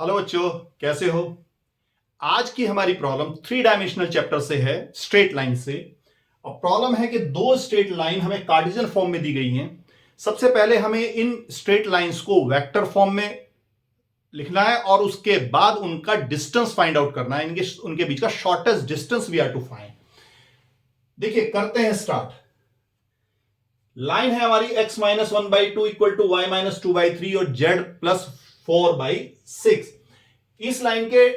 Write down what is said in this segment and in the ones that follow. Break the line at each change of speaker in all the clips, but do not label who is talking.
Hello बच्चों, कैसे हो। आज की हमारी प्रॉब्लम थ्री डायमेंशनल चैप्टर से है, स्ट्रेट लाइन से। और प्रॉब्लम है कि दो स्ट्रेट लाइन हमें कार्टेशियन फॉर्म में दी गई हैं। सबसे पहले हमें इन स्ट्रेट लाइंस को वेक्टर फॉर्म में लिखना है और उसके बाद उनका डिस्टेंस फाइंड आउट करना है। उनके बीच का shortest distance we are to find. देखिए, करते हैं स्टार्ट। लाइन है हमारी x minus 1/2 equal to y minus 2/3 और z प्लस 4/6। इस लाइन के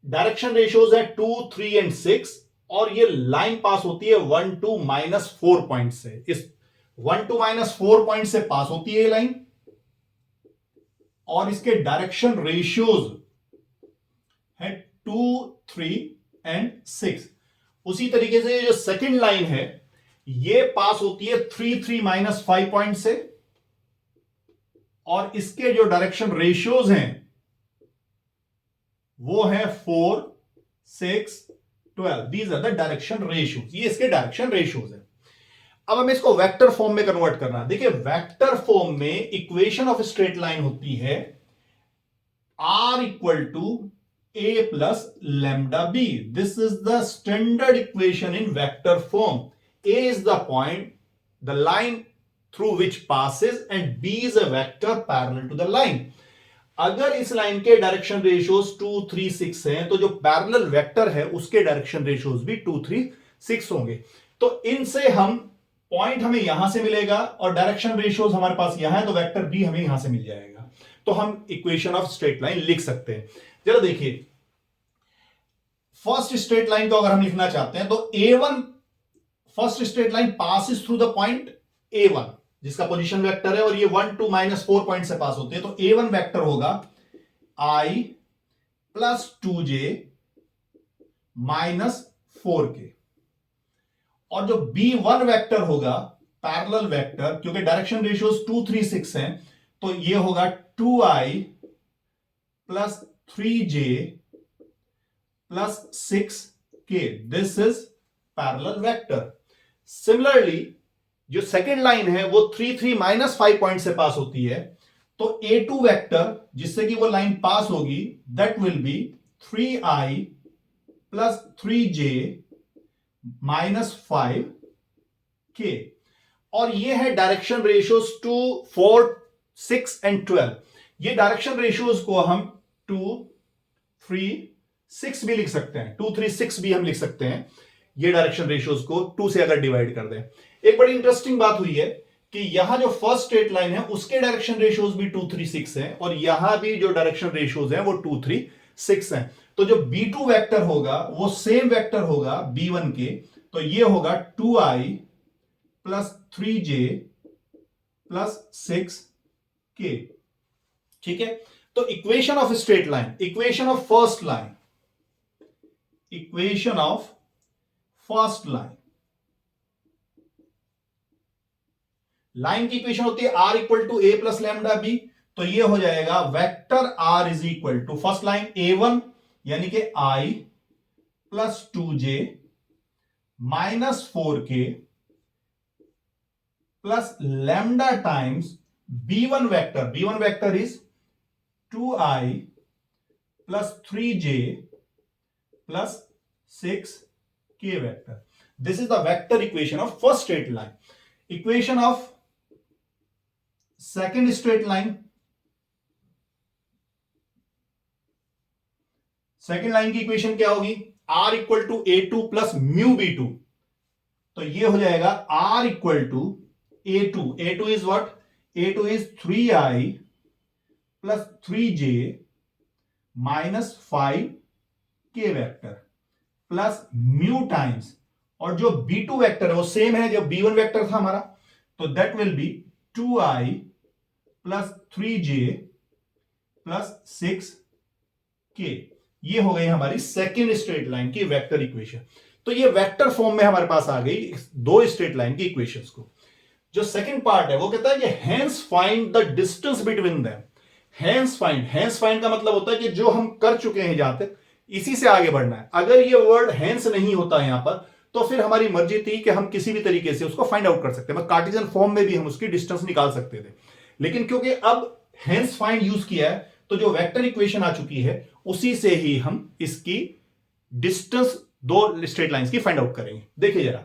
डायरेक्शन रेशियोज है 2, 3 एंड 6 और ये लाइन पास होती है 1 2 -4 पॉइंट से। इस 1 2 -4 पॉइंट से पास होती है ये लाइन और इसके डायरेक्शन रेशियोज है 2, 3 एंड 6। उसी तरीके से जो सेकंड लाइन है ये पास होती है 3 3 -5 पॉइंट से और इसके जो डायरेक्शन रेशियोज हैं वो है 4, 6, 12। These are the direction ratios. ये इसके डायरेक्शन रेशियोज है। अब हमें इसको वेक्टर फॉर्म में कन्वर्ट करना है। देखिए, वेक्टर फॉर्म में इक्वेशन ऑफ स्ट्रेट लाइन होती है r equal to a plus lambda b. This is the standard equation in vector form. a is the point, the line through which passes, and b is a vector parallel to the line. अगर इस line के direction ratios 2, 3, 6 हैं तो जो parallel vector है उसके direction ratios भी 2, 3, 6 होंगे। तो इनसे हम पॉइंट हमें यहां से मिलेगा और डायरेक्शन रेशियोज हमारे पास यहां है तो वेक्टर बी हमें यहां से मिल जाएगा। तो हम इक्वेशन ऑफ स्ट्रेट लाइन लिख सकते हैं। चलो देखिए, फर्स्ट स्ट्रेट लाइन को अगर हम लिखना चाहते हैं तो a1, first straight line passes through the point a1 जिसका पोजीशन वेक्टर है और ये 1 2 -4 पॉइंट से पास होते हैं। तो a1 वेक्टर होगा i plus 2j minus 4k और जो b1 वेक्टर होगा पैरेलल वेक्टर, क्योंकि डायरेक्शन रेशियोज 2, 3, 6 हैं तो ये होगा 2i plus 3j plus 6k। This is parallel vector. Similarly जो सेकेंड लाइन है वो 3 3 -5 पॉइंट से पास होती है तो a2 वेक्टर जिससे कि वो लाइन पास होगी that will be 3i plus 3j minus 5k। और ये है डायरेक्शन रेशियोज 2, 4, 6 एंड 12। ये डायरेक्शन रेशियोज को हम 2, 3, 6 भी लिख सकते हैं। 2, 3, 6 भी हम लिख सकते हैं। ये डायरेक्शन रेशियोज को 2 से अगर डिवाइड कर दें। एक बड़ी इंटरेस्टिंग बात हुई है कि यहां जो फर्स्ट स्ट्रेट लाइन है उसके डायरेक्शन रेशियोज भी 2, 3, 6 हैं और यहां भी जो डायरेक्शन रेशियोज हैं वो 2, 3, 6 हैं। तो जो b2 वेक्टर होगा वो सेम वेक्टर होगा b1 के। तो ये होगा 2i plus 3j plus 6k। ठीक है, तो equation of straight line, equation of first line, equation of first line, line की इक्वेशन होती है r equal to a plus lambda b. तो ये हो जाएगा vector r is equal to first line a1 यानी कि i plus 2j minus 4k plus lambda times b1 vector. b1 vector is 2i plus 3j plus 6k vector. This is the vector equation of first straight line. Equation of second straight line, second line की equation क्या होगी? r equal to a2 plus mu b2। तो ये हो जाएगा r equal to a2, a2 is what? a2 is 3i plus 3j minus 5k vector plus mu times, और जो b2 vector है वो सेम है जो b1 वेक्टर था हमारा। तो that will be 2i plus 3j plus 6k। ये हो गई हमारी सेकेंड स्ट्रेट लाइन की वेक्टर इक्वेशन। तो ये वेक्टर फॉर्म में हमारे पास आ गई दो स्ट्रेट लाइन की इक्वेशंस को। जो सेकंड पार्ट है वो कहता है कि hence find the distance between them. Hence find का मतलब होता है कि जो हम कर चुके हैं जहां तक इसी से आगे बढ़ना है। अगर ये वर्ड हेंस नहीं होता यहां पर तो फिर हमारी मर्जी थी कि हम किसी भी तरीके से उसको फाइंड आउट कर सकते हैं। कार्टेशियन फॉर्म में भी हम उसकी डिस्टेंस निकाल सकते थे, लेकिन क्योंकि अब हेंस फाइंड यूज किया है तो जो वेक्टर इक्वेशन आ चुकी है उसी से ही हम इसकी डिस्टेंस दो स्ट्रेट लाइंस की फाइंड आउट करेंगे। देखिए जरा,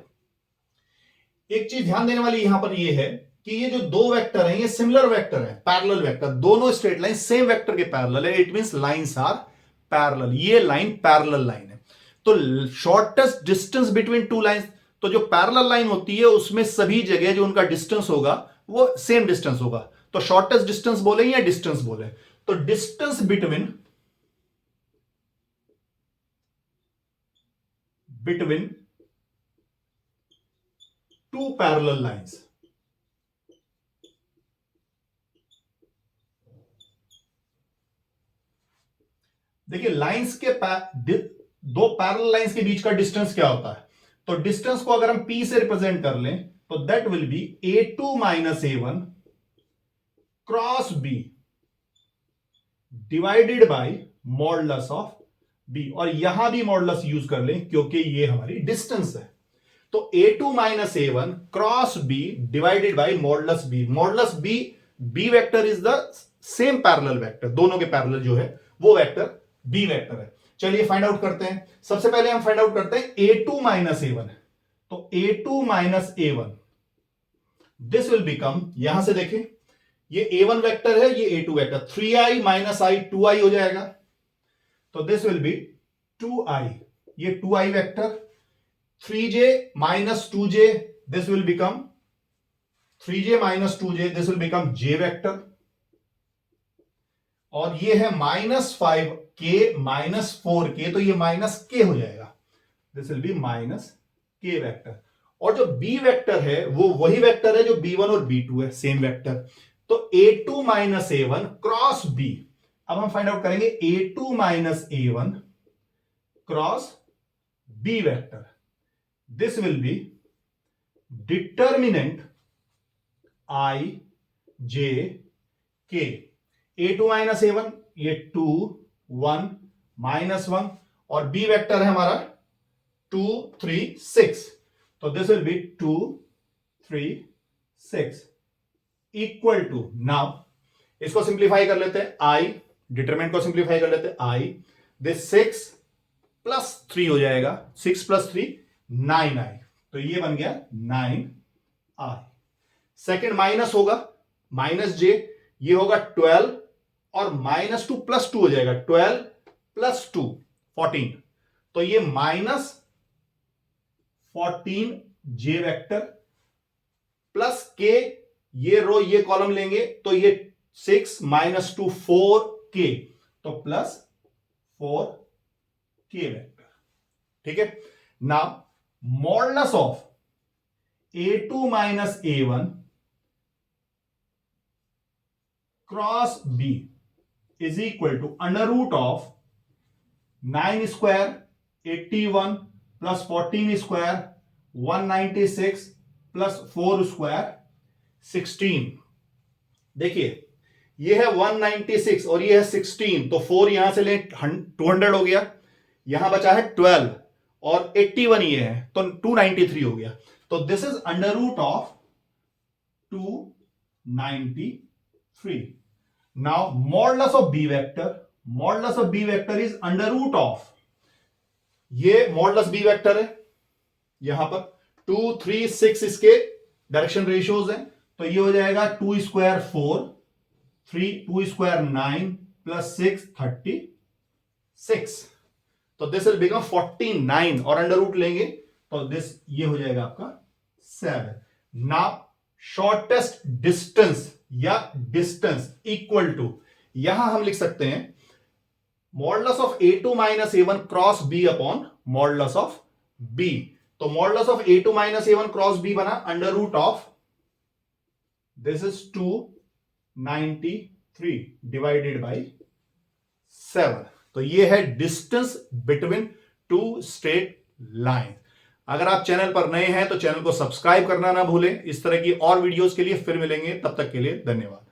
एक चीज ध्यान देने वाली यहां पर ये है कि ये जो दो वेक्टर हैं ये सिमिलर वेक्टर है, पैरेलल वेक्टर, दोनों स्ट्रेट लाइन सेम वेक्टर के पैरेलल है। It means lines are parallel, ये लाइन पैरेलल लाइन है। तो shortest distance between two lines, तो जो पैरेलल लाइन होती है उसमें सभी जगह जो उनका डिस्टेंस होगा वो सेम डिस्टेंस होगा। तो शॉर्टेस्ट डिस्टेंस बोले या डिस्टेंस बोले, तो distance between to parallel lines, देखिए लाइंस के दो पैरेलल लाइंस के बीच का डिस्टेंस क्या होता है, तो डिस्टेंस को अगर हम P से रिप्रेजेंट कर लें तो that will be A2 minus A1 cross B divided by modulus of B, और यहां भी मॉडुलस यूज कर लें क्योंकि ये हमारी डिस्टेंस है। तो A2 minus A1 cross B divided by modulus B। Modulus B vector is the same parallel vector, दोनों के पैरेलल जो है वो वेक्टर B वेक्टर है। चलिए फाइंड आउट करते हैं। सबसे पहले हम फाइंड आउट करते हैं A2 माइनस A1। तो A2 minus A1 this will become, यहां से देखें ये A1 वेक्टर है, ये A2 vector, 3i minus i 2i हो जाएगा। तो दिस विल बी 2i, ये 2i vector, 3j minus 2j this will become 3j minus 2j this will become j vector, और ये है -5k माइनस 4k, तो ये माइनस k हो जाएगा, this will B minus k vector. और जो b वेक्टर है वो वही वेक्टर है जो b1 और b2 है, सेम वेक्टर। तो A2 minus A1 cross B, अब हम फाइंड आउट करेंगे A2 minus A1 cross B vector, this will B determinant I J K। A2 minus A1 ये 2 1 माइनस 1, और B वेक्टर है हमारा 2 3 6, तो this will be 2 3 6 equal to, now इसको simplify कर लेते हैं, I डिटरमिनेंट को सिंप्लीफाई कर लेते हैं, I दिस 6 प्लस 3 हो जाएगा, 6 प्लस 3 9i, तो ये बन गया 9i। सेकेंड माइनस होगा माइनस j, ये होगा 12 और -2 प्लस 2 हो जाएगा, 12 प्लस 2 14, तो ये minus 14 j vector plus k, ये रो ये कॉलम लेंगे तो ये 6 माइनस 2 4k, तो प्लस 4k वेक्टर। ठीक है, now modulus of A2 minus A1 cross B is equal to under root of 9 square 81 plus 14 square 196 plus 4 square 16। देखिए ये है 196 और ये है 16, तो 4 यहां से ले 200 हो गया, यहां बचा है 12 और 81 ये है तो 293 हो गया। तो this is under root of 293। Now modulus of b vector, modulus of b vector is under root of, ये मॉडुलस बी वेक्टर है, यहां पर 2 3 6 इसके डायरेक्शन रेशियोज हैं, तो ये हो जाएगा 2 स्क्वायर 4 3 2 स्क्वायर 9 प्लस 6 36, तो दिस विल बिकम 49 और अंडर रूट लेंगे तो दिस ये हो जाएगा आपका 7। नाउ शॉर्टेस्ट डिस्टेंस या डिस्टेंस इक्वल टू, यहां हम लिख सकते हैं modulus of A2 minus A1 cross B upon modulus of B। तो modulus of A2 minus A1 cross B बना under root of, this is 293 divided by 7, तो ये है distance between two straight line. अगर आप चैनल पर नए हैं तो चैनल को सब्सक्राइब करना ना भूलें। इस तरह की और वीडियोस के लिए फिर मिलेंगे, तब तक के लिए धन्यवाद।